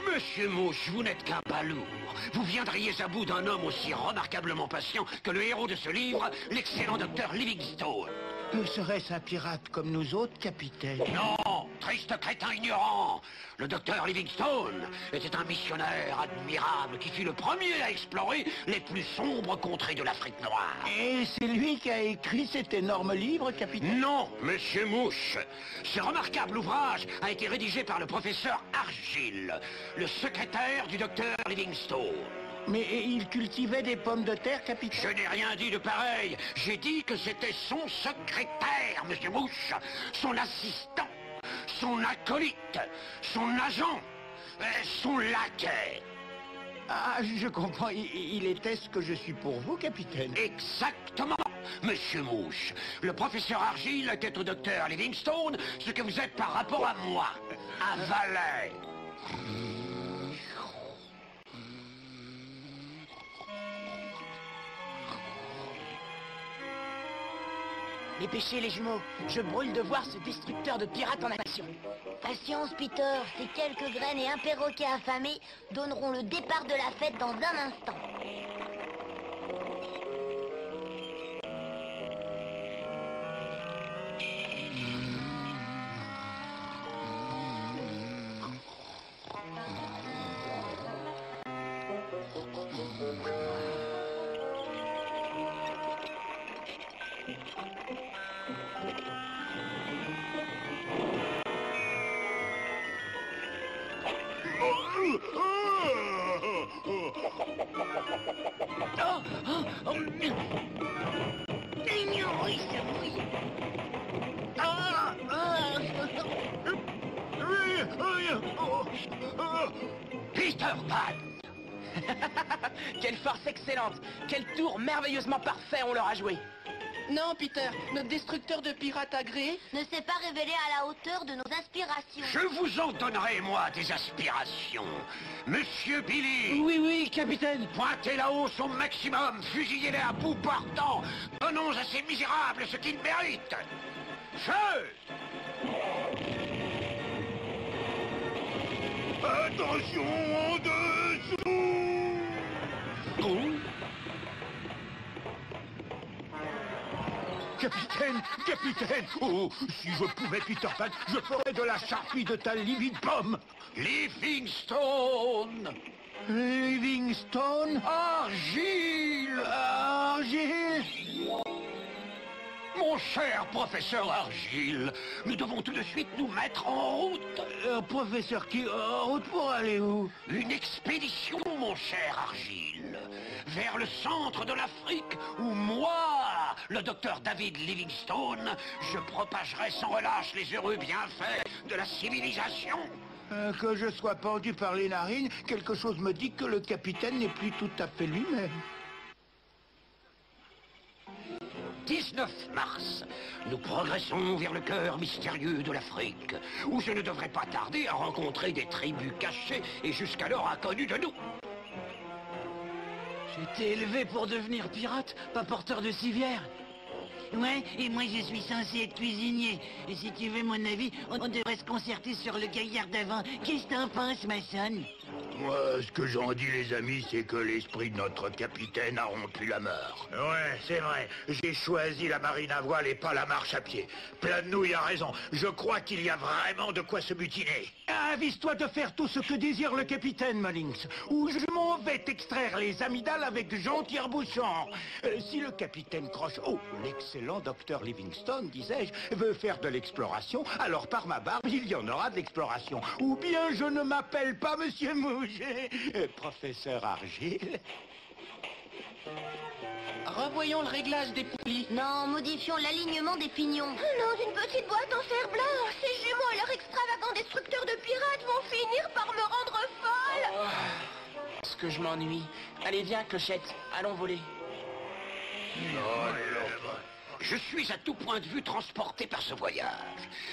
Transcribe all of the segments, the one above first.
Monsieur Mouche, vous n'êtes qu'un balourd. Vous viendriez à bout d'un homme aussi remarquablement patient que le héros de ce livre, l'excellent docteur Livingstone. Serait-ce un pirate comme nous autres, capitaine? Non, triste crétin ignorant. Le docteur Livingstone était un missionnaire admirable qui fut le premier à explorer les plus sombres contrées de l'Afrique noire. Et c'est lui qui a écrit cet énorme livre, capitaine? Non, monsieur Mouche. Ce remarquable ouvrage a été rédigé par le professeur Argyle, le secrétaire du docteur Livingstone. Mais il cultivait des pommes de terre, capitaine? Je n'ai rien dit de pareil. J'ai dit que c'était son secrétaire, monsieur Mouche, son assistant, son acolyte, son agent, son laquais. Ah, je comprends. Il était ce que je suis pour vous, capitaine. Exactement, monsieur Mouche. Le professeur Argyle était au docteur Livingstone ce que vous êtes par rapport à moi, un valet. Dépêchez les jumeaux, je brûle de voir ce destructeur de pirates en action. Patience, Peter. Ces quelques graines et un perroquet affamé donneront le départ de la fête dans un instant. Peter Pan! Quelle force excellente! Quel tour merveilleusement parfait on leur a joué! Non, Peter, notre destructeur de pirates agréé Ne s'est pas révélé à la hauteur de nos aspirations. Je vous en donnerai, moi, des aspirations. Monsieur Billy! Oui, capitaine! Pointez là-haut son maximum, fusillez-les à bout portant. Donnons à ces misérables ce qu'ils méritent. Feu! Attention en dessous! Capitaine, capitaine! Oh, si je pouvais, Peter Pan, je ferais de la charpie de ta livide pomme! Livingstone! Livingstone? Argyle! Argyle! Mon cher professeur Argyle, nous devons tout de suite nous mettre en route. Professeur qui... En route pour aller où? Une expédition, mon cher Argyle, vers le centre de l'Afrique où moi, le docteur David Livingstone, je propagerai sans relâche les heureux bienfaits de la civilisation. Que je sois pendu par les narines, quelque chose me dit que le capitaine n'est plus tout à fait lui-même. 19 mars, nous progressons vers le cœur mystérieux de l'Afrique, où je ne devrais pas tarder à rencontrer des tribus cachées et jusqu'alors inconnues de nous. J'étais élevé pour devenir pirate, pas porteur de civière. Ouais, et moi je suis censé être cuisinier. Et si tu veux mon avis, on devrait se concerter sur le gaillard d'avant. Qu'est-ce que t'en penses, Mason? Moi, ce que j'en dis, les amis, c'est que l'esprit de notre capitaine a rompu la mort. Ouais, c'est vrai. J'ai choisi la marine à voile et pas la marche à pied. Plein de nouilles a raison. Je crois qu'il y a vraiment de quoi se mutiner. Avise-toi de faire tout ce que désire le capitaine, Mullings, ou je m'en vais t'extraire les amygdales avec Jean Tire-Bouchon. Si le capitaine Croche, l'excellent docteur Livingstone, disais-je, veut faire de l'exploration, alors par ma barbe, il y en aura de l'exploration. Ou bien je ne m'appelle pas Monsieur Mouget, professeur Argyle. Revoyons le réglage des poulies. Non, modifions l'alignement des pignons. Non, une petite boîte en fer-blanc. Ces jumeaux et leur extravagant destructeur de pirates vont finir par me rendre folle. Est-ce que je m'ennuie? Allez, viens, Clochette, allons voler. Je suis à tout point de vue transporté par ce voyage.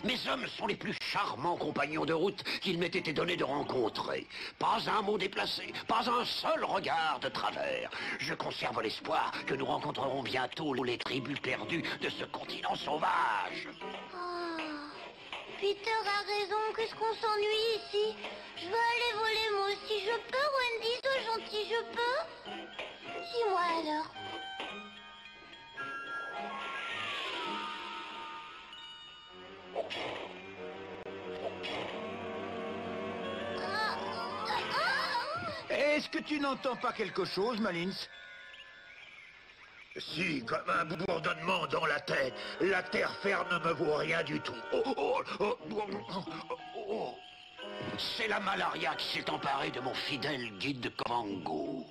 Mes hommes sont les plus charmants compagnons de route qu'il m'ait été donné de rencontrer. Pas un mot déplacé, pas un seul regard de travers. Je conserve l'espoir que nous rencontrerons bientôt les tribus perdues de ce continent sauvage. Peter a raison, qu'est-ce qu'on s'ennuie ici? Je veux aller voler Est-ce que tu n'entends pas quelque chose, Mullins? Si, comme un bourdonnement dans la tête. La terre ferme ne me vaut rien du tout. C'est la malaria qui s'est emparée de mon fidèle guide Kovango.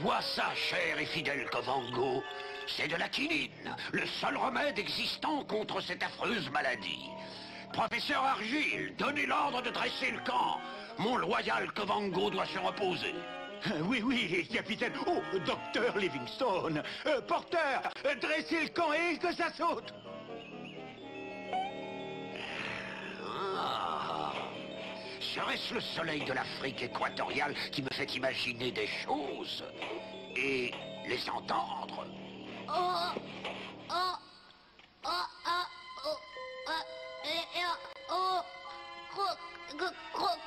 Bois ça, cher et fidèle Kovango. C'est de la quinine, le seul remède existant contre cette affreuse maladie. Professeur Argile, donnez l'ordre de dresser le camp. Mon loyal Kovango doit se reposer. Oui, oui, capitaine. Oh, docteur Livingstone. Porteur, dressez le camp et que ça saute. Ah. Serait-ce le soleil de l'Afrique équatoriale qui me fait imaginer des choses et les entendre? Oh, oh, oh, oh, oh,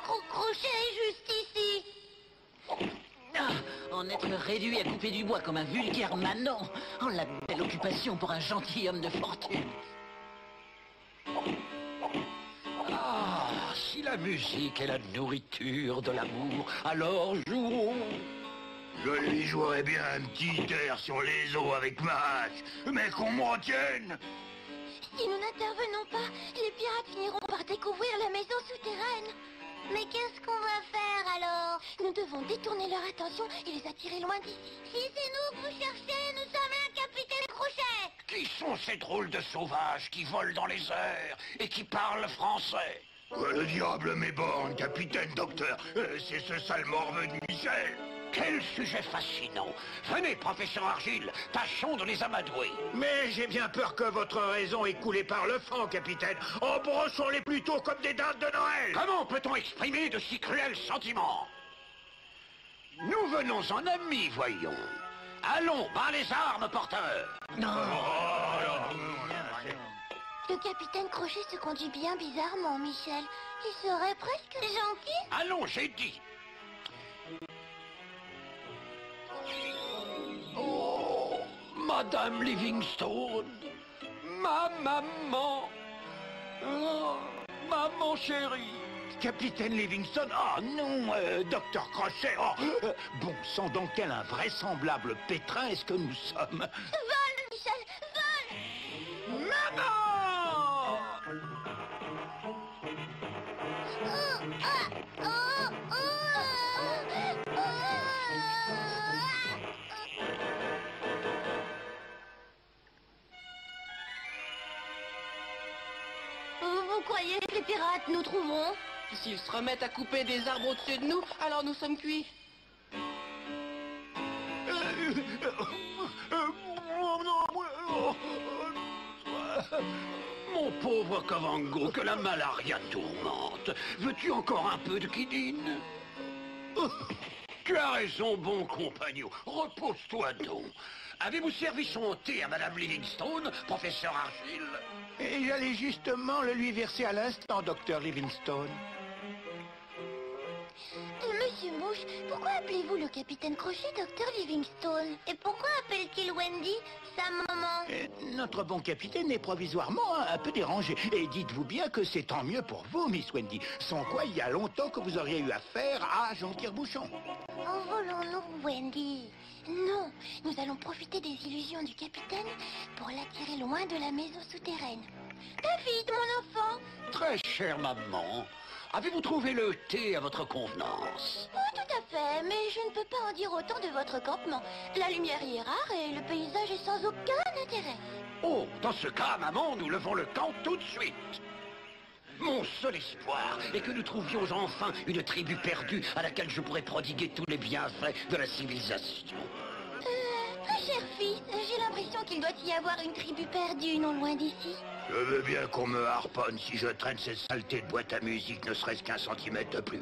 oh, Crochet est juste ici. Ah, en être réduit à couper du bois comme un vulgaire manant. Oh, la belle occupation pour un gentilhomme de fortune. Ah, si la musique est la nourriture de l'amour, alors jouons. Je lui jouerais bien un petit air sur les eaux avec ma hache, mais qu'on me retienne. Si nous n'intervenons pas, les pirates finiront par découvrir la maison souterraine. Mais qu'est-ce qu'on va faire alors? Nous devons détourner leur attention et les attirer loin d'ici. Si c'est nous que vous cherchez, nous sommes un capitaine Crochet. Qui sont ces drôles de sauvages qui volent dans les airs et qui parlent français? Le diable m'éborgne, capitaine docteur. C'est ce sale morveux de Michel. Quel sujet fascinant! Venez, professeur Argile, tâchons de les amadouer. Mais j'ai bien peur que votre raison ait coulé par le fond, capitaine. Embrochons-les plutôt comme des dindes de Noël. Comment peut-on exprimer de si cruels sentiments? Nous venons en amis, voyons. Allons, bas les armes, porteurs. Le capitaine Crochet se conduit bien bizarrement, Michel. Il serait presque gentil. Allons, j'ai dit. Oh, Madame Livingstone, ma maman, oh, maman chérie. Capitaine Livingstone? Oh non, docteur Crochet. Oh, bon sang, dans quel invraisemblable pétrin est-ce que nous sommes? Vole, Michel, vole! Maman! Vous croyez que les pirates nous trouveront? S'ils se remettent à couper des arbres au-dessus de nous, alors nous sommes cuits. Mon pauvre Kovango, que la malaria tourmente. Veux-tu encore un peu de quinine? Tu as raison, bon compagnon. Repose-toi donc. Avez-vous servi son thé à Madame Livingstone, professeur Argile? Et j'allais justement le lui verser à l'instant, docteur Livingstone. Monsieur Mouche, pourquoi appelez-vous le capitaine Crochet docteur Livingstone? Et pourquoi appelle-t-il Wendy sa maman? Notre bon capitaine est provisoirement un peu dérangé. Et dites-vous bien que c'est tant mieux pour vous, Miss Wendy. Sans quoi, il y a longtemps que vous auriez eu affaire à Jean-Pierre Bouchon. Envolons-nous, Wendy. Non, nous allons profiter des illusions du capitaine pour l'attirer loin de la maison souterraine. David, mon enfant! Très chère maman, avez-vous trouvé le thé à votre convenance? Oh, tout à fait, mais je ne peux pas en dire autant de votre campement. La lumière y est rare et le paysage est sans aucun intérêt. Oh, dans ce cas, maman, nous levons le camp tout de suite. Mon seul espoir est que nous trouvions enfin une tribu perdue à laquelle je pourrais prodiguer tous les bienfaits de la civilisation. Très cher fils, j'ai l'impression qu'il doit y avoir une tribu perdue non loin d'ici. Je veux bien qu'on me harponne si je traîne cette saleté de boîte à musique, ne serait-ce qu'un centimètre de plus.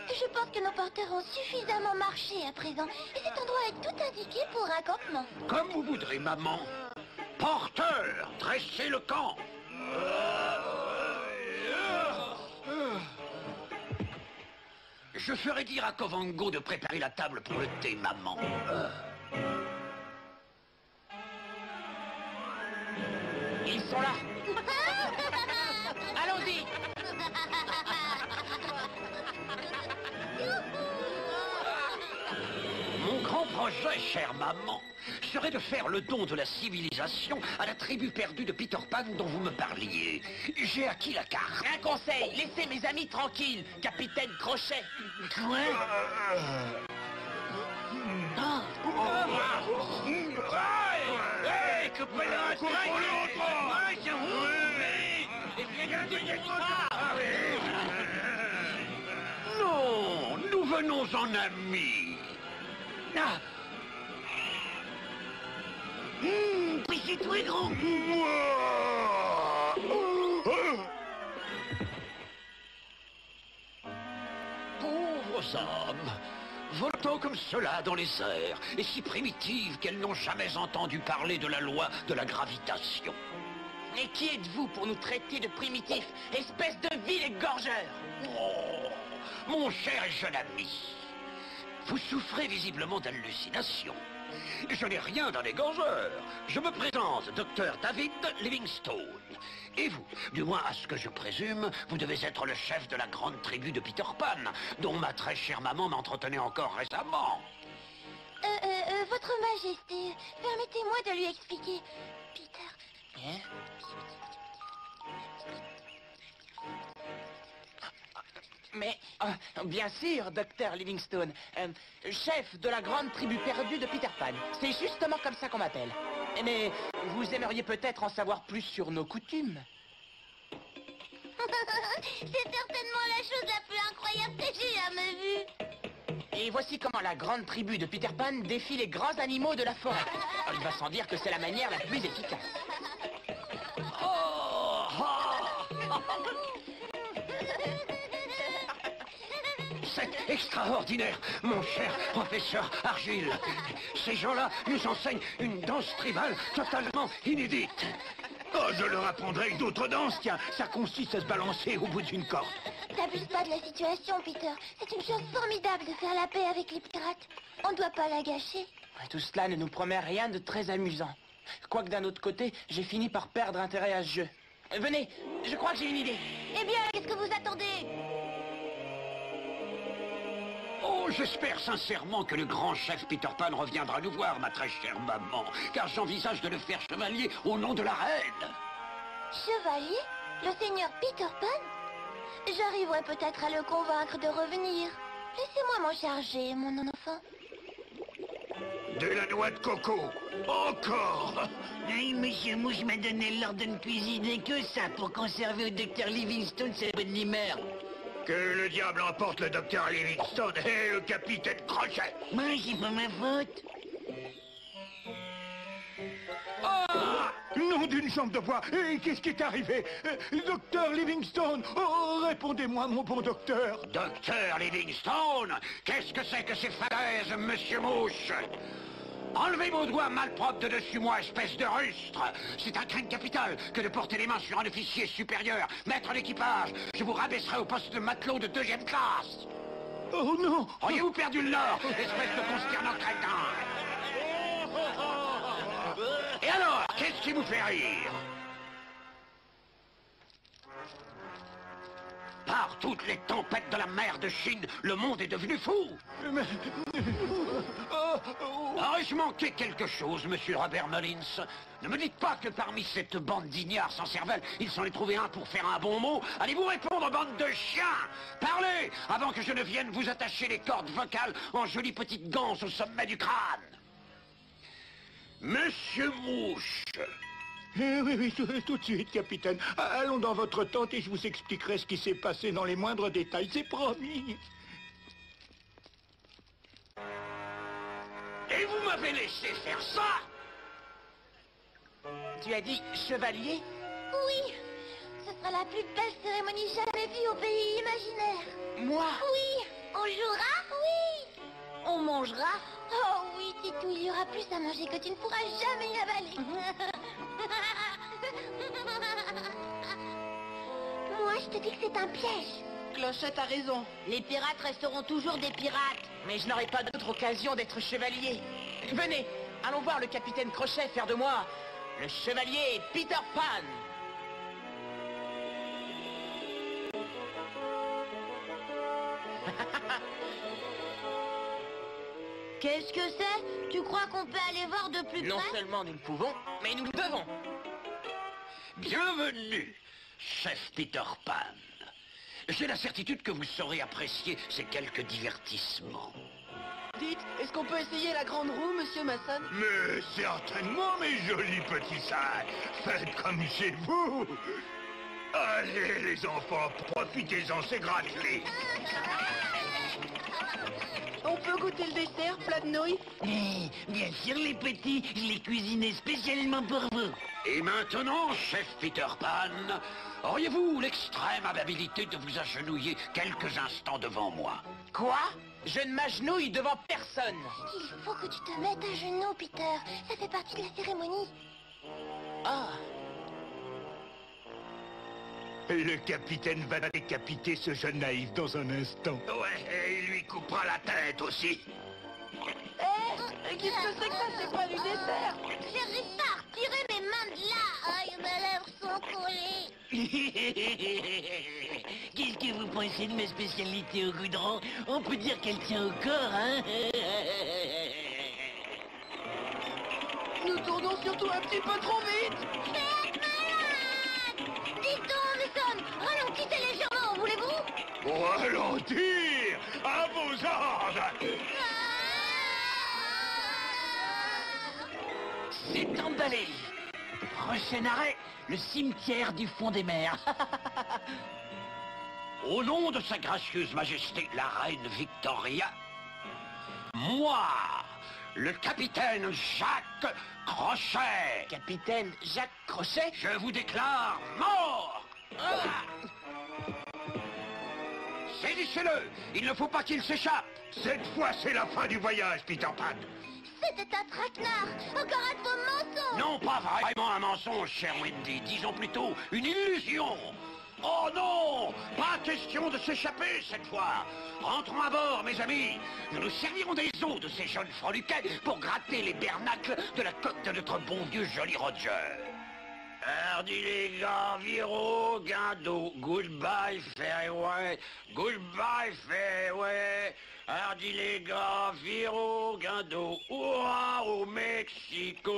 Je pense que nos porteurs ont suffisamment marché à présent, et cet endroit est tout indiqué pour un campement. Comme vous voudrez, maman. Porteur, dressez le camp. Je ferai dire à Kovango de préparer la table pour le thé, maman. Ils sont là. Allons-y. projet, chère maman, serait de faire le don de la civilisation à la tribu perdue de Peter Pan dont vous me parliez. J'ai acquis la carte. Un conseil, laissez mes amis tranquilles, capitaine Crochet. Quoi? Hey, coupez-le, Non, nous venons en amis. Ah. Puis c'est toi, gros. Pauvres âmes, volant comme cela dans les airs, et si primitives qu'elles n'ont jamais entendu parler de la loi de la gravitation. Et qui êtes-vous pour nous traiter de primitifs, espèce de vil égorgeur? Oh, mon cher et jeune ami, vous souffrez visiblement d'hallucinations. Je n'ai rien d'un égorgeur. Je me présente, docteur David Livingstone. Et vous, du moins à ce que je présume, vous devez être le chef de la grande tribu de Peter Pan, dont ma très chère maman m'entretenait encore récemment. Votre Majesté, permettez-moi de lui expliquer. Peter... Hein? Mais, bien sûr, docteur Livingstone, chef de la grande tribu perdue de Peter Pan. C'est justement comme ça qu'on m'appelle. Mais vous aimeriez peut-être en savoir plus sur nos coutumes. C'est certainement la chose la plus incroyable que j'ai jamais vue. Et voici comment la grande tribu de Peter Pan défie les grands animaux de la forêt. Il va sans dire que c'est la manière la plus efficace. C'est extraordinaire, mon cher professeur Argile. Ces gens-là nous enseignent une danse tribale totalement inédite. Oh, je leur apprendrai avec d'autres danses, tiens. Ça consiste à se balancer au bout d'une corde. T'abuses pas de la situation, Peter. C'est une chose formidable de faire la paix avec les pirates. On ne doit pas la gâcher. Tout cela ne nous promet rien de très amusant. Quoique d'un autre côté, j'ai fini par perdre intérêt à ce jeu. Venez, je crois que j'ai une idée. Eh bien, qu'est-ce que vous attendez? Oh, j'espère sincèrement que le grand chef Peter Pan reviendra nous voir, ma très chère maman, car j'envisage de le faire chevalier au nom de la reine. Chevalier? Le seigneur Peter Pan? J'arriverai peut-être à le convaincre de revenir. Laissez-moi m'en charger, mon enfant. De la noix de coco. Encore. Hey, Monsieur Mouche m'a donné l'ordre de ne cuisiner que ça pour conserver au docteur Livingstone sa bonne humeur. Que le diable emporte le docteur Livingstone et le capitaine Crochet. Moi, c'est pas ma faute. Nom d'une jambe de bois. Et qu'est-ce qui est arrivé? Docteur Livingstone. Oh, répondez-moi, mon bon docteur. Docteur Livingstone, qu'est-ce que c'est que ces falaises, monsieur Mouche? Enlevez vos doigts malpropres de dessus moi, espèce de rustre. C'est un crime capital que de porter les mains sur un officier supérieur, maître d'équipage. Je vous rabaisserai au poste de matelot de 2e classe. Oh non. Auriez-vous perdu le nord, espèce de consternant crétin? Et alors, qu'est-ce qui vous fait rire? Par toutes les tempêtes de la mer de Chine, le monde est devenu fou. Mais... Ai-je manqué quelque chose, monsieur Robert Mullins? Ne me dites pas que parmi cette bande d'ignards sans cervelle, il s'en est trouvé un pour faire un bon mot. Allez-vous répondre, bande de chiens? Parlez, avant que je ne vienne vous attacher les cordes vocales en jolies petites ganses au sommet du crâne. Monsieur Mouche. Oui, tout de suite, capitaine. Allons dans votre tente et je vous expliquerai ce qui s'est passé dans les moindres détails, c'est promis. Et vous m'avez laissé faire ça? Tu as dit chevalier? Oui, ce sera la plus belle cérémonie jamais vue au pays imaginaire. Moi? Oui, on jouera? Oui. On mangera? Oh oui, Titou, il y aura plus à manger que tu ne pourras jamais avaler. Moi, je te dis que c'est un piège. Clochette a raison. Les pirates resteront toujours des pirates. Mais je n'aurai pas d'autre occasion d'être chevalier. Venez, allons voir le capitaine Crochet faire de moi le chevalier Peter Pan. Qu'est-ce que c'est? Tu crois qu'on peut aller voir de plus Non près? seulement nous le pouvons, mais nous le devons. Bienvenue, chef Peter Pan. J'ai la certitude que vous saurez apprécier ces quelques divertissements. Dites, est-ce qu'on peut essayer la grande roue, monsieur Masson? Mais certainement, mes jolis petits sacs. Faites comme chez vous. Allez, les enfants, profitez-en, c'est gratuit. On peut goûter le dessert, plat de nouilles? Bien sûr, les petits, je l'ai cuisiné spécialement pour vous. Et maintenant, chef Peter Pan, auriez-vous l'extrême amabilité de vous agenouiller quelques instants devant moi? Quoi? Je ne m'agenouille devant personne. Il faut que tu te mettes à genoux, Peter. Ça fait partie de la cérémonie. Ah, Le capitaine va décapiter ce jeune naïf dans un instant. Ouais, et il lui coupera la tête aussi. qu'est-ce que c'est que ça? C'est pas du dessert. J'arrive pas à retirer mes mains de là. Aïe, mes lèvres sont collées. Qu'est-ce que vous pensez de mes spécialités au goudron? On peut dire qu'elle tient au corps, hein? Nous tournons surtout un petit peu trop vite. Faites malade! Dites donc, Mason, ralentissez légèrement, voulez-vous? Ralentir! À vos ordres! C'est emballé. Prochain arrêt, le cimetière du fond des mers. Au nom de sa gracieuse majesté, la reine Victoria, moi, le capitaine Jacques Crochet, Capitaine Jacques Crochet? je vous déclare mort. Saisissez-le, il ne faut pas qu'il s'échappe. Cette fois, c'est la fin du voyage, Peter Pan. C'était un traquenard. Encore un de vos mensonges. Non, pas vraiment un mensonge, cher Wendy, disons plutôt une illusion. Oh non, pas question de s'échapper cette fois. Rentrons à bord, mes amis. Nous nous servirons des os de ces jeunes freluquets pour gratter les bernacles de la coque de notre bon vieux Jolly Roger. Hardy les gars, Viro, Guindo, goodbye fairway, goodbye fairway. Hardy les gars, Viro, Guindo, ouah, au Mexico.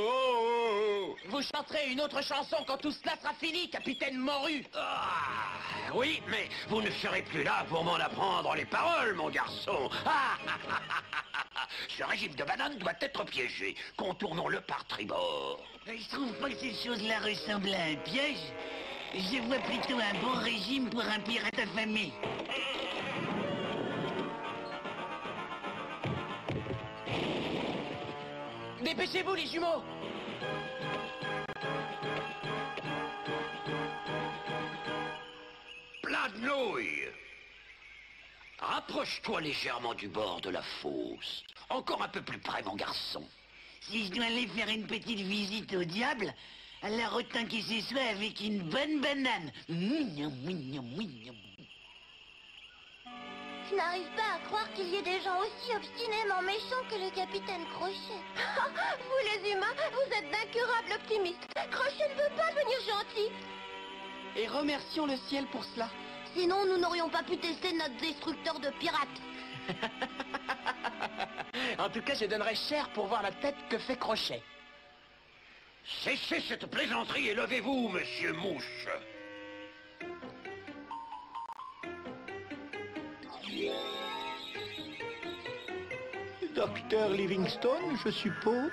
Vous chanterez une autre chanson quand tout cela sera fini, capitaine Morue. Ah, oui, mais vous ne serez plus là pour m'en apprendre les paroles, mon garçon. Ce régime de bananes doit être piégé. Contournons-le par tribord. Je trouve pas que ces choses-là ressemblent à un piège. Je vois plutôt un bon régime pour un pirate affamé. Dépêchez-vous, les jumeaux. Plat de nouilles. Rapproche-toi légèrement du bord de la fosse. Encore un peu plus près, mon garçon. Si je dois aller faire une petite visite au diable, alors autant qu'il se soit avec une bonne banane. Je n'arrive pas à croire qu'il y ait des gens aussi obstinément méchants que le capitaine Crochet. Vous les humains, vous êtes d'incurables optimistes. Crochet ne veut pas devenir gentil. Et remercions le ciel pour cela. Sinon, nous n'aurions pas pu tester notre destructeur de pirates. En tout cas, je donnerais cher pour voir la tête que fait Crochet. Cessez cette plaisanterie et levez-vous, monsieur Mouche. Docteur Livingstone, je suppose.